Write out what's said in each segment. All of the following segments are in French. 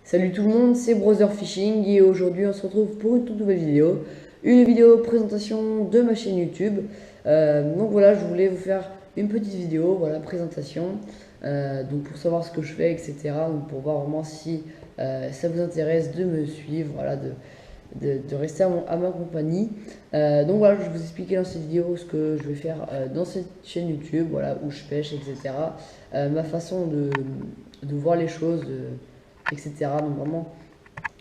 Salut tout le monde, c'est Brother Fishing et aujourd'hui on se retrouve pour une toute nouvelle vidéo. Une vidéo présentation de ma chaîne YouTube. Donc voilà, je voulais vous faire une petite vidéo, voilà, présentation. Donc pour savoir ce que je fais, etc. Donc pour voir vraiment si ça vous intéresse de me suivre, voilà, de rester à ma compagnie. Donc voilà, je vais vous expliquer dans cette vidéo ce que je vais faire dans cette chaîne YouTube, voilà, où je pêche, etc. Ma façon de voir les choses, etc. Donc vraiment,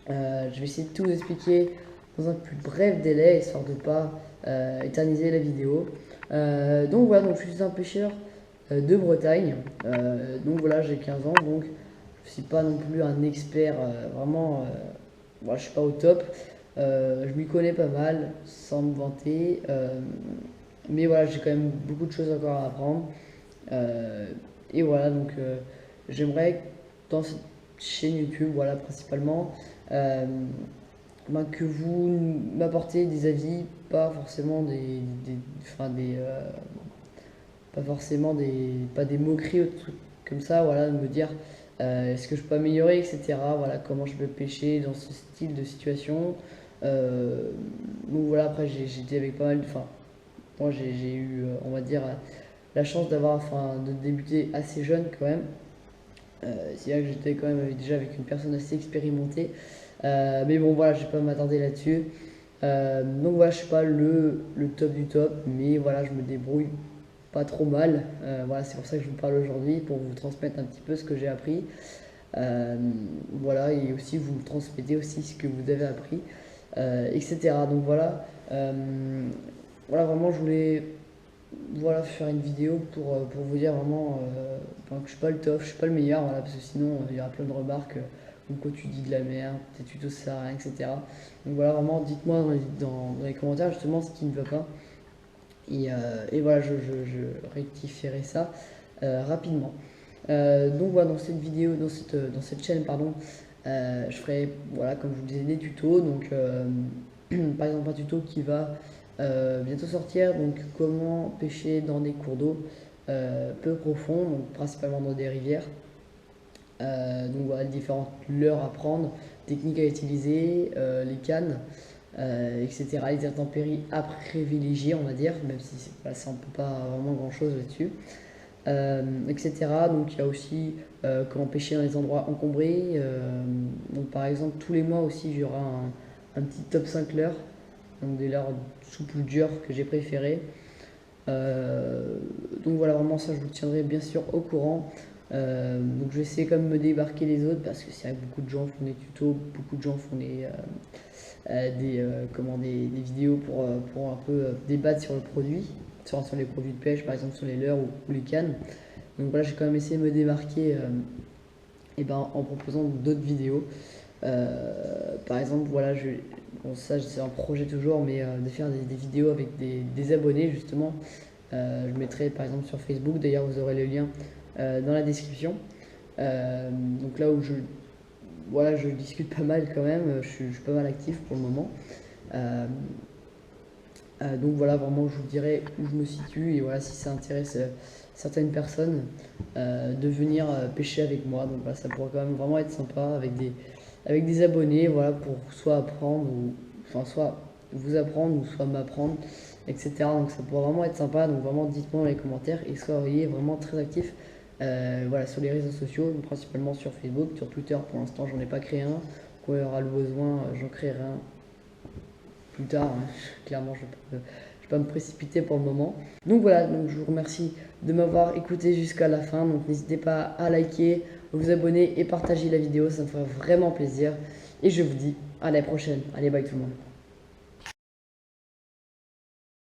je vais essayer de tout vous expliquer dans un plus bref délai, histoire de ne pas éterniser la vidéo. Donc voilà, donc je suis un pêcheur de Bretagne. Donc voilà, j'ai 15 ans, donc je ne suis pas non plus un expert, vraiment, voilà, je suis pas au top. Je m'y connais pas mal, sans me vanter. Mais voilà, j'ai quand même beaucoup de choses encore à apprendre. Et voilà, donc j'aimerais dans cette chaîne YouTube, voilà, principalement, que vous m'apportez des avis, pas forcément enfin, pas forcément pas des moqueries ou des trucs comme ça, voilà, de me dire est-ce que je peux améliorer, etc. Voilà, comment je peux pêcher dans ce style de situation. Donc voilà, après j'ai été avec pas mal, enfin, moi j'ai eu, on va dire, la chance d'avoir, enfin, de débuter assez jeune quand même. C'est vrai que j'étais quand même déjà avec une personne assez expérimentée. Mais bon, voilà, je vais pas m'attarder là-dessus. Donc voilà, je suis pas le top du top, mais voilà, je me débrouille pas trop mal. Voilà, c'est pour ça que je vous parle aujourd'hui, pour vous transmettre un petit peu ce que j'ai appris. Voilà, et aussi vous me transmettez aussi ce que vous avez appris, etc. Donc voilà, voilà, vraiment, je voulais, voilà, faire une vidéo pour vous dire vraiment, enfin, que je suis pas le top, je suis pas le meilleur, voilà, parce que sinon il y aura plein de remarques, comme quoi tu dis de la merde, tes tutos ça sert à rien, etc. Donc voilà, vraiment, dites-moi dans les commentaires justement ce qui ne va pas. Et voilà, je rectifierai ça rapidement. Donc voilà, dans cette vidéo, dans cette chaîne, pardon, je ferai, voilà, comme je vous disais, des tutos. Donc par exemple, un tuto qui va bientôt sortir, donc comment pêcher dans des cours d'eau peu profonds, donc principalement dans des rivières. Donc voilà, différentes leurres à prendre, techniques à utiliser, les cannes, etc. Les intempéries à privilégier, on va dire, même si voilà, ça on peut pas vraiment grand chose là-dessus. Etc. Donc il y a aussi comment pêcher dans les endroits encombrés. Donc par exemple, tous les mois aussi, j'aurai un petit top 5 leurres, donc des leurres souples ou dures que j'ai préférées. Donc voilà, vraiment ça, je vous tiendrai bien sûr au courant. Donc je vais essayer quand même de me débarquer les autres, parce que c'est vrai que beaucoup de gens font des tutos, beaucoup de gens font des vidéos pour un peu débattre sur le produit, sur les produits de pêche, par exemple sur les leurres ou les cannes. Donc voilà, j'ai quand même essayé de me démarquer et ben, en proposant d'autres vidéos. Par exemple, voilà, bon, ça c'est un projet toujours, mais de faire des vidéos avec des abonnés justement. Je mettrai par exemple sur Facebook, d'ailleurs vous aurez le lien dans la description. Donc là où voilà, je discute pas mal quand même, je suis pas mal actif pour le moment. Donc voilà, vraiment je vous dirai où je me situe, et voilà, si ça intéresse certaines personnes de venir pêcher avec moi. Donc voilà, ça pourrait quand même vraiment être sympa avec des abonnés, voilà, pour soit apprendre, ou enfin soit vous apprendre, ou soit m'apprendre, etc. Donc ça pourrait vraiment être sympa. Donc vraiment, dites-moi dans les commentaires, et soyez vraiment très actifs voilà, sur les réseaux sociaux, principalement sur Facebook. Sur Twitter pour l'instant j'en ai pas créé un. Quand il y aura le besoin, j'en créerai un plus tard, hein. Clairement, je ne vais pas me précipiter pour le moment. Donc voilà, donc je vous remercie de m'avoir écouté jusqu'à la fin. Donc n'hésitez pas à liker, vous abonner et partager la vidéo, ça me ferait vraiment plaisir. Et je vous dis à la prochaine. Allez, bye tout le monde.